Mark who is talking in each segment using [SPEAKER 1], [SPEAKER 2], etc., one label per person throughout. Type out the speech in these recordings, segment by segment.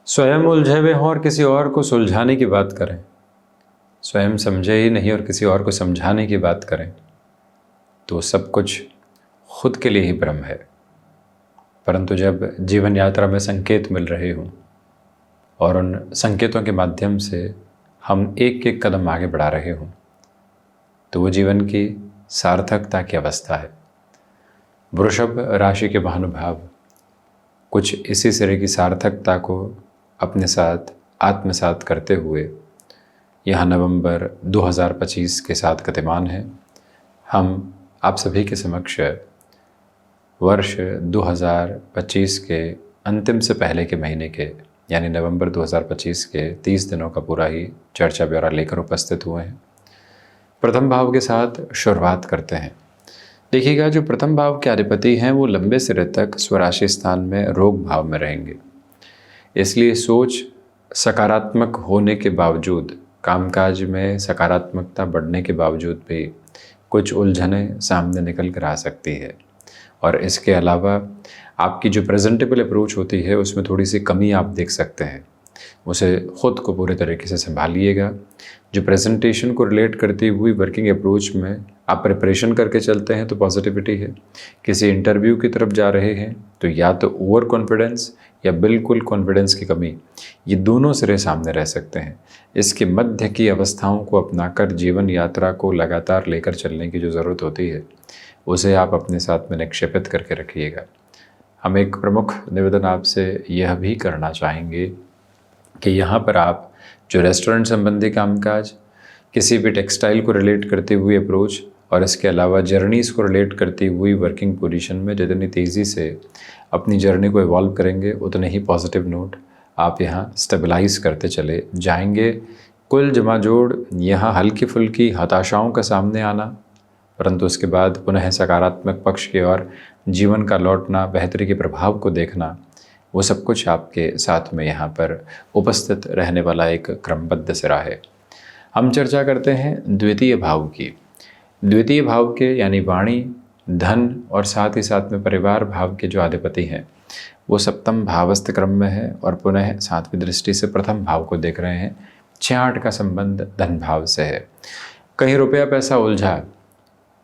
[SPEAKER 1] स्वयं उलझे हुए हों और किसी और को सुलझाने की बात करें, स्वयं समझे ही नहीं और किसी और को समझाने की बात करें तो सब कुछ खुद के लिए ही भ्रम है। परंतु जब जीवन यात्रा में संकेत मिल रहे हों और उन संकेतों के माध्यम से हम एक एक कदम आगे बढ़ा रहे हों तो वो जीवन की सार्थकता की अवस्था है। वृषभ राशि के महानुभाव कुछ इसी तरह की सार्थकता को अपने साथ आत्मसात करते हुए यह नवंबर 2025 के साथ गतिमान है। हम आप सभी के समक्ष वर्ष 2025 के अंतिम से पहले के महीने के यानी नवंबर 2025 के 30 दिनों का पूरा ही चर्चा ब्यौरा लेकर उपस्थित हुए हैं। प्रथम भाव के साथ शुरुआत करते हैं। देखिएगा, जो प्रथम भाव के अधिपति हैं वो लंबे सिरे तक स्वराशि स्थान में रोग भाव में रहेंगे। इसलिए सोच सकारात्मक होने के बावजूद, कामकाज में सकारात्मकता बढ़ने के बावजूद भी कुछ उलझनें सामने निकल कर आ सकती है। और इसके अलावा आपकी जो प्रेजेंटेबल अप्रोच होती है उसमें थोड़ी सी कमी आप देख सकते हैं। उसे ख़ुद को पूरे तरीके से संभालिएगा। जो प्रेजेंटेशन को रिलेट करती हुई वर्किंग अप्रोच में आप प्रिपरेशन करके चलते हैं तो पॉजिटिविटी है। किसी इंटरव्यू की तरफ जा रहे हैं तो या तो ओवर कॉन्फिडेंस या बिल्कुल कॉन्फिडेंस की कमी, ये दोनों सिरे सामने रह सकते हैं। इसके मध्य की अवस्थाओं को अपनाकर जीवन यात्रा को लगातार लेकर चलने की जो ज़रूरत होती है उसे आप अपने साथ में निक्षेपित करके रखिएगा। हम एक प्रमुख निवेदन आपसे यह भी करना चाहेंगे कि यहाँ पर आप जो रेस्टोरेंट संबंधी कामकाज, किसी भी टेक्सटाइल को रिलेट करती हुई अप्रोच और इसके अलावा जर्नीज़ को रिलेट करती हुई वर्किंग पोजीशन में जितनी तेज़ी से अपनी जर्नी को इवॉल्व करेंगे उतने ही पॉजिटिव नोट आप यहाँ स्टेबलाइज करते चले जाएंगे। कुल जमा जोड़ यहाँ हल्की फुल्की हताशाओं का सामने आना, परंतु उसके बाद पुनः सकारात्मक पक्ष की ओर जीवन का लौटना, बेहतरी के प्रभाव को देखना, वो सब कुछ आपके साथ में यहाँ पर उपस्थित रहने वाला एक क्रमबद्ध सिरा है। हम चर्चा करते हैं द्वितीय भाव की। द्वितीय भाव के यानी वाणी, धन और साथ ही साथ में परिवार भाव के जो अधिपति हैं वो सप्तम भावस्थ क्रम में है और पुनः सातवीं दृष्टि से प्रथम भाव को देख रहे हैं। 6-8 का संबंध धन भाव से है। कहीं रुपया पैसा उलझा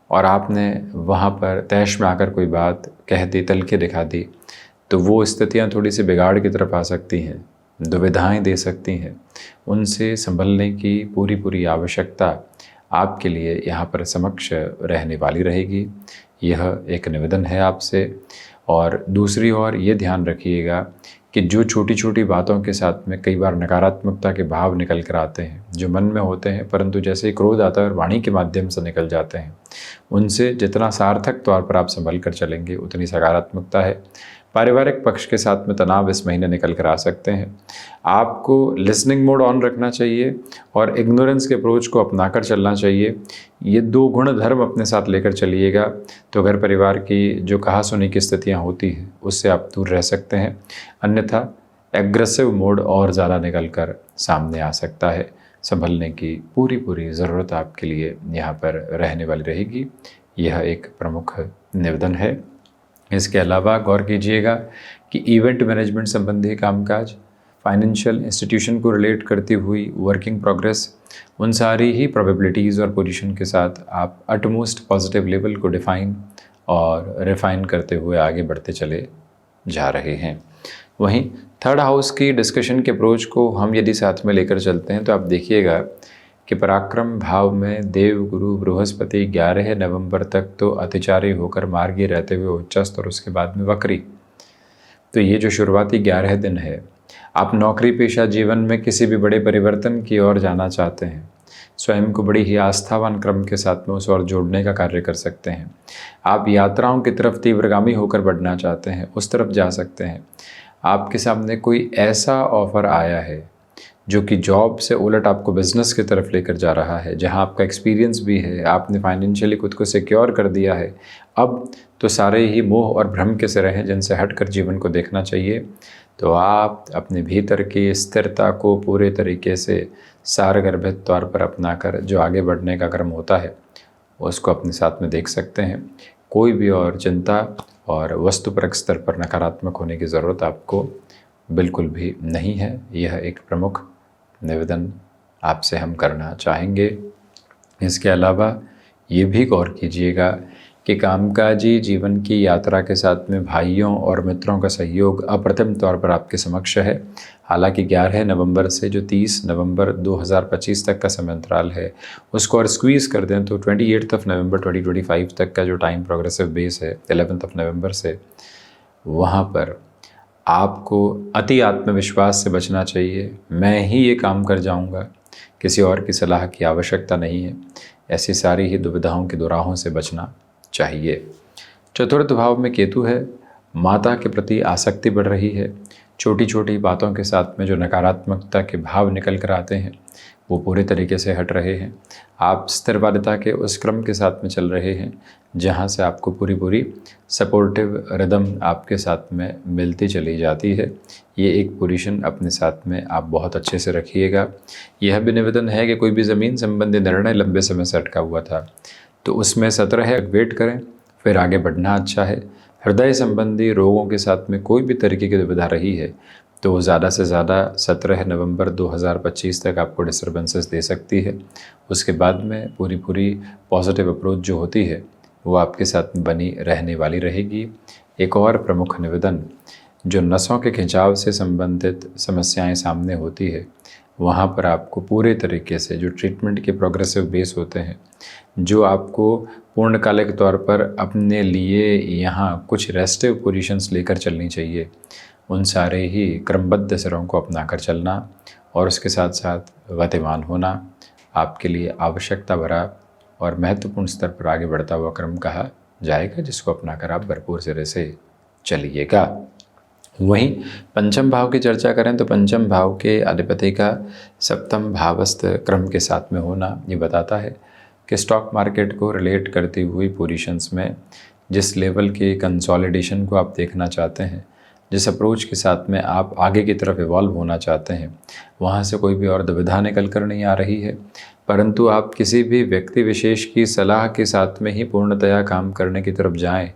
[SPEAKER 1] और आपने वहाँ पर तैश में आकर कोई बात कह दी, तलके दिखा दी, तो वो स्थितियाँ थोड़ी सी बिगाड़ की तरफ आ सकती हैं, दुविधाएं दे सकती हैं। उनसे संभलने की पूरी आवश्यकता आपके लिए यहाँ पर समक्ष रहने वाली रहेगी। यह एक निवेदन है आपसे। और दूसरी ओर ये ध्यान रखिएगा कि जो छोटी छोटी बातों के साथ में कई बार नकारात्मकता के भाव निकल कर आते हैं, जो मन में होते हैं परंतु जैसे ही क्रोध आता है और वाणी के माध्यम से निकल जाते हैं, उनसे जितना सार्थक तौर पर आप संभल कर चलेंगे उतनी सकारात्मकता है। पारिवारिक पक्ष के साथ में तनाव इस महीने निकल कर आ सकते हैं। आपको लिसनिंग मोड ऑन रखना चाहिए और इग्नोरेंस के अप्रोच को अपनाकर चलना चाहिए। ये 2 गुण धर्म अपने साथ लेकर चलिएगा तो घर परिवार की जो कहा सुनी की स्थितियाँ होती हैं उससे आप दूर रह सकते हैं। अन्यथा एग्रेसिव मोड और ज़्यादा निकल कर सामने आ सकता है। संभलने की पूरी ज़रूरत आपके लिए यहाँ पर रहने वाली रहेगी। यह एक प्रमुख निवेदन है। इसके अलावा गौर कीजिएगा कि इवेंट मैनेजमेंट संबंधी कामकाज, फाइनेंशियल इंस्टीट्यूशन को रिलेट करती हुई वर्किंग प्रोग्रेस, उन सारी ही प्रोबेबिलिटीज़ और पोजीशन के साथ आप अटमोस्ट पॉजिटिव लेवल को डिफ़ाइन और रिफ़ाइन करते हुए आगे बढ़ते चले जा रहे हैं। वहीं थर्ड हाउस की डिस्कशन के अप्रोच को हम यदि साथ में लेकर चलते हैं तो आप देखिएगा कि पराक्रम भाव में देव गुरु बृहस्पति 11 नवंबर तक तो अतिचारी होकर मार्गी रहते हुए उच्चस्त और उसके बाद में वक्री। तो ये जो शुरुआती 11 दिन है, आप नौकरी पेशा जीवन में किसी भी बड़े परिवर्तन की ओर जाना चाहते हैं, स्वयं को बड़ी ही आस्थावान क्रम के साथ में उस ओर जोड़ने का कार्य कर सकते हैं। आप यात्राओं की तरफ तीव्रगामी होकर बढ़ना चाहते हैं, उस तरफ जा सकते हैं। आपके सामने कोई ऐसा ऑफ़र आया है जो कि जॉब से उलट आपको बिज़नेस की तरफ लेकर जा रहा है, जहां आपका एक्सपीरियंस भी है, आपने फाइनेंशियली खुद को सिक्योर कर दिया है। अब तो सारे ही मोह और भ्रम के सिरे हैं जिनसे हटकर जीवन को देखना चाहिए। तो आप अपने भीतर की स्थिरता को पूरे तरीके से सारगर्भित तौर पर अपनाकर जो आगे बढ़ने का क्रम होता है उसको अपने साथ में देख सकते हैं। कोई भी और चिंता और वस्तुपरक स्तर पर नकारात्मक होने की ज़रूरत आपको बिल्कुल भी नहीं है। यह एक प्रमुख निवेदन आपसे हम करना चाहेंगे। इसके अलावा ये भी गौर कीजिएगा कि कामकाजी जीवन की यात्रा के साथ में भाइयों और मित्रों का सहयोग अप्रतिम तौर पर आपके समक्ष है। हालांकि 11 नवंबर से जो 30 नवंबर 2025 तक का समय अंतराल है उसको और स्क्वीज़ कर दें तो 28 नवंबर 2025 तक का जो टाइम प्रोग्रेसिव बेस है 11 नवंबर से, वहाँ पर आपको अति आत्मविश्वास से बचना चाहिए। मैं ही ये काम कर जाऊंगा, किसी और की सलाह की आवश्यकता नहीं है, ऐसी सारी ही दुविधाओं के दुराहों से बचना चाहिए। चतुर्थ भाव में केतु है। माता के प्रति आसक्ति बढ़ रही है। छोटी छोटी बातों के साथ में जो नकारात्मकता के भाव निकल कर आते हैं वो पूरे तरीके से हट रहे हैं। आप स्थिरवादिता के उस क्रम के साथ में चल रहे हैं जहाँ से आपको पूरी सपोर्टिव रिदम आपके साथ में मिलती चली जाती है। ये एक पोजीशन अपने साथ में आप बहुत अच्छे से रखिएगा। यह भी निवेदन है कि कोई भी ज़मीन संबंधी निर्णय लंबे समय से अटका हुआ था तो उसमें 17 वेट करें, फिर आगे बढ़ना अच्छा है। हृदय संबंधी रोगों के साथ में कोई भी तरीके की दुविधा रही है तो ज़्यादा से ज़्यादा 17 नवंबर 2025 तक आपको डिस्टर्बेंसेस दे सकती है। उसके बाद में पूरी पॉजिटिव अप्रोच जो होती है वो आपके साथ बनी रहने वाली रहेगी। एक और प्रमुख निवेदन, जो नसों के खिंचाव से संबंधित समस्याएं सामने होती है वहाँ पर आपको पूरे तरीके से जो ट्रीटमेंट के प्रोग्रेसिव बेस होते हैं, जो आपको पूर्णकालिक तौर पर अपने लिए यहाँ कुछ रेस्टिव पोजीशंस लेकर चलनी चाहिए, उन सारे ही क्रमबद्ध सिरों को अपना कर चलना और उसके साथ साथ गतिमान होना आपके लिए आवश्यकता भरा और महत्वपूर्ण स्तर पर आगे बढ़ता हुआ क्रम कहा जाएगा, जिसको अपनाकर आप भरपूर सिरे से चलिएगा। वहीं पंचम भाव की चर्चा करें तो पंचम भाव के अधिपति का सप्तम भावस्थ क्रम के साथ में होना ये बताता है कि स्टॉक मार्केट को रिलेट करती हुई पोजीशंस में जिस लेवल के कंसोलिडेशन को आप देखना चाहते हैं, जिस अप्रोच के साथ में आप आगे की तरफ इवॉल्व होना चाहते हैं, वहाँ से कोई भी और दुविधा निकल कर नहीं आ रही है। परंतु आप किसी भी व्यक्ति विशेष की सलाह के साथ में ही पूर्णतया काम करने की तरफ जाएं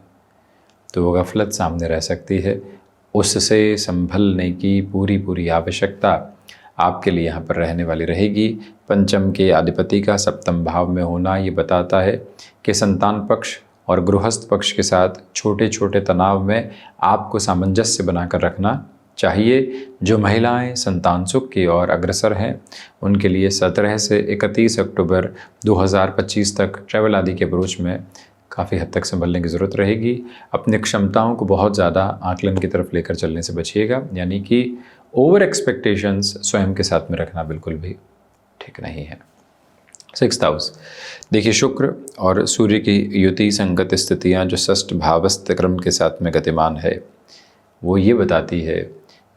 [SPEAKER 1] तो वो गफलत सामने रह सकती है। उससे संभलने की पूरी आवश्यकता आपके लिए यहाँ पर रहने वाली रहेगी। पंचम के अधिपति का सप्तम भाव में होना ये बताता है कि संतान पक्ष और गृहस्थ पक्ष के साथ छोटे छोटे तनाव में आपको सामंजस्य बनाकर रखना चाहिए। जो महिलाएं संतान सुख की ओर अग्रसर हैं उनके लिए 17 से 31 अक्टूबर 2025 तक ट्रैवल आदि के अप्रोच में काफ़ी हद तक संभलने की ज़रूरत रहेगी। अपनी क्षमताओं को बहुत ज़्यादा आकलन की तरफ लेकर चलने से बचिएगा, यानी कि ओवर एक्सपेक्टेशंस स्वयं के साथ में रखना बिल्कुल भी ठीक नहीं है। 6th हाउस देखिए, शुक्र और सूर्य की युति संगत स्थितियाँ जो षष्ठ भावस्थ क्रम के साथ में गतिमान है वो ये बताती है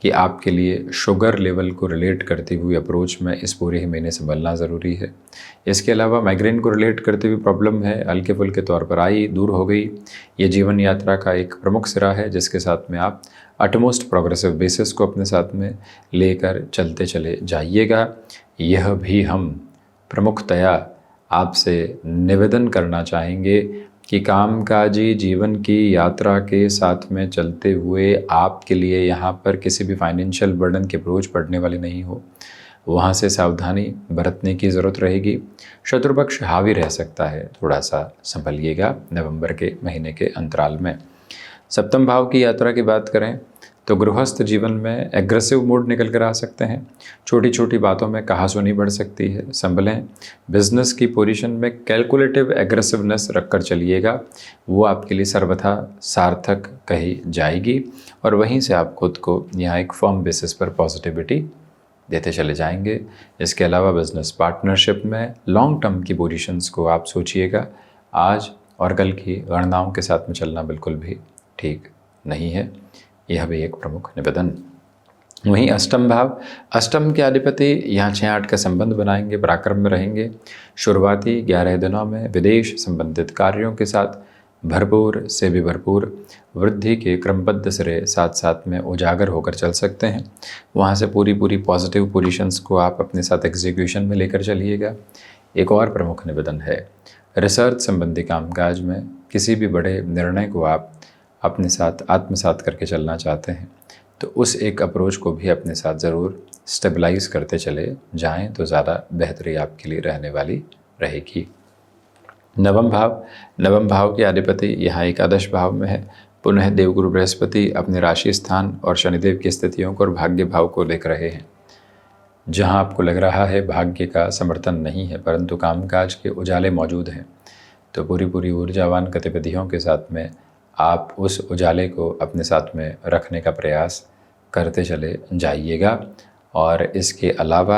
[SPEAKER 1] कि आपके लिए शुगर लेवल को रिलेट करती हुई अप्रोच में इस पूरे ही महीने संभलना ज़रूरी है। इसके अलावा माइग्रेन को रिलेट करती हुई प्रॉब्लम है, हल्के फुल्के तौर पर आई, दूर हो गई। ये जीवन यात्रा का एक प्रमुख सिरा है जिसके साथ में आप अटमोस्ट प्रोग्रेसिव बेसिस को अपने साथ में लेकर चलते चले जाइएगा। यह भी हम प्रमुखतया आपसे निवेदन करना चाहेंगे कि कामकाजी जीवन की यात्रा के साथ में चलते हुए आपके लिए यहाँ पर किसी भी फाइनेंशियल बर्डन की अप्रोच पड़ने वाली नहीं हो, वहाँ से सावधानी बरतने की ज़रूरत रहेगी। शत्रुपक्ष हावी रह सकता है, थोड़ा सा संभलिएगा नवंबर के महीने के अंतराल में। सप्तम भाव की यात्रा की बात करें तो गृहस्थ जीवन में एग्रेसिव मूड निकल कर आ सकते हैं। छोटी छोटी बातों में कहासुनी बढ़ सकती है, संभलें। बिजनेस की पोजीशन में कैलकुलेटिव एग्रेसिवनेस रखकर चलिएगा, वो आपके लिए सर्वथा सार्थक कही जाएगी और वहीं से आप खुद को यहाँ एक फर्म बेसिस पर पॉजिटिविटी देते चले जाएंगे। इसके अलावा बिजनेस पार्टनरशिप में लॉन्ग टर्म की पोजीशंस को आप सोचिएगा। आज और कल की गणनाओं के साथ में चलना बिल्कुल भी ठीक नहीं है। यह भी एक प्रमुख निवेदन। वहीं अष्टम भाव, अष्टम के अधिपति यहाँ 6-8 का संबंध बनाएंगे, पराक्रम में रहेंगे। शुरुआती 11 दिनों में विदेश संबंधित कार्यों के साथ भरपूर से भी भरपूर वृद्धि के क्रमबद्ध सिरे साथ साथ में उजागर होकर चल सकते हैं। वहाँ से पूरी पॉजिटिव पोजीशंस को आप अपने साथ एग्जीक्यूशन में लेकर चलिएगा। एक और प्रमुख निवेदन है, रिसर्च संबंधी कामकाज में किसी भी बड़े निर्णय को आप अपने साथ आत्मसात करके चलना चाहते हैं तो उस एक अप्रोच को भी अपने साथ ज़रूर स्टेबलाइज करते चले जाएं तो ज़्यादा बेहतरी आपके लिए रहने वाली रहेगी। नवम भाव के अधिपति यहाँ एकादश भाव में है। पुनः देवगुरु बृहस्पति अपने राशि स्थान और शनिदेव की स्थितियों को और भाग्य भाव को देख रहे हैं। जहाँ आपको लग रहा है भाग्य का समर्थन नहीं है, परंतु कामकाज के उजाले मौजूद हैं, तो पूरी ऊर्जावान गतिविधियों के साथ में आप उस उजाले को अपने साथ में रखने का प्रयास करते चले जाइएगा। और इसके अलावा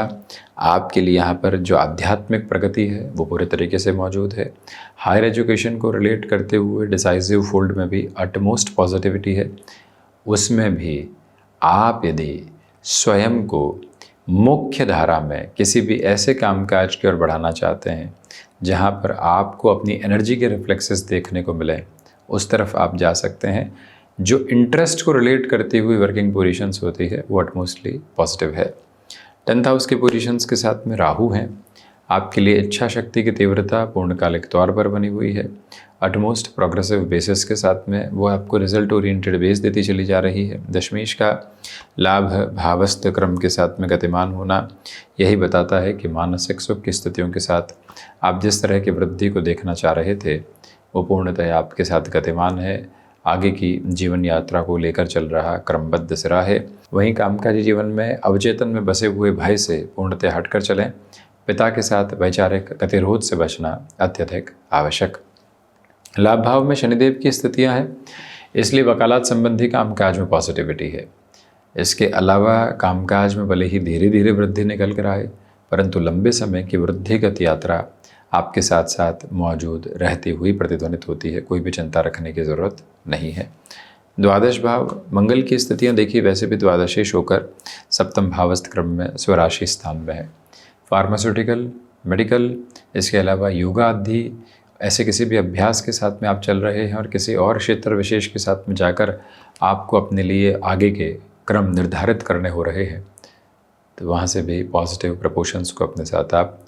[SPEAKER 1] आपके लिए यहाँ पर जो आध्यात्मिक प्रगति है वो पूरे तरीके से मौजूद है। हायर एजुकेशन को रिलेट करते हुए डिसाइसिव फील्ड में भी अटमोस्ट पॉजिटिविटी है। उसमें भी आप यदि स्वयं को मुख्य धारा में किसी भी ऐसे कामकाज की ओर बढ़ाना चाहते हैं जहाँ पर आपको अपनी एनर्जी के रिफ्लेक्सेस देखने को मिले, उस तरफ आप जा सकते हैं। जो इंटरेस्ट को रिलेट करती हुई वर्किंग पोजीशंस होती है वो अटमोस्टली पॉजिटिव है। 10th हाउस की पोजीशंस के साथ में राहु हैं। आपके लिए इच्छा शक्ति की तीव्रता पूर्णकालिक तौर पर बनी हुई है। अटमोस्ट प्रोग्रेसिव बेसिस के साथ में वो आपको रिजल्ट ओरिएंटेड बेस देती चली जा रही है। दशमेश का लाभ भावस्थ क्रम के साथ में गतिमान होना यही बताता है कि मानसिक सुख की स्थितियों के साथ आप जिस तरह की वृद्धि को देखना चाह रहे थे वो पूर्णतः आपके साथ गतिमान है। आगे की जीवन यात्रा को लेकर चल रहा क्रमबद्ध सिरा है। वहीं कामकाजी जीवन में अवचेतन में बसे हुए भय से पूर्णतः हटकर चलें। पिता के साथ वैचारिक गतिरोध से बचना अत्यधिक आवश्यक। लाभ भाव में शनिदेव की स्थितियां हैं, इसलिए वकालत संबंधी कामकाज में पॉजिटिविटी है। इसके अलावा कामकाज में भले ही धीरे धीरे वृद्धि निकल कर आए, परंतु लंबे समय की वृद्धिगत यात्रा आपके साथ साथ मौजूद रहती हुई प्रतीध्वनित होती है। कोई भी चिंता रखने की ज़रूरत नहीं है। द्वादश भाव मंगल की स्थितियां देखिए, वैसे भी द्वादशेश होकर सप्तम भावस्थ क्रम में स्वराशि स्थान में है। फार्मास्यूटिकल, मेडिकल, इसके अलावा योगा आदि ऐसे किसी भी अभ्यास के साथ में आप चल रहे हैं और किसी और क्षेत्र विशेष के साथ में जाकर आपको अपने लिए आगे के क्रम निर्धारित करने हो रहे हैं, तो वहाँ से भी पॉजिटिव प्रपोर्शंस को अपने साथ आप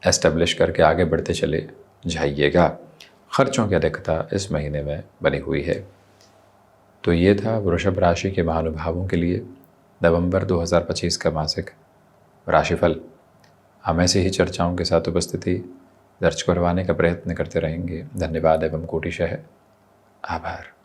[SPEAKER 1] एस्टेब्लिश करके आगे बढ़ते चले जाइएगा। खर्चों की अधिकता इस महीने में बनी हुई है। तो ये था वृषभ राशि के महानुभावों के लिए नवंबर 2025 का मासिक राशिफल। हम ऐसे ही चर्चाओं के साथ उपस्थिति दर्ज करवाने का प्रयत्न करते रहेंगे। धन्यवाद एवं कोटिशः आभार।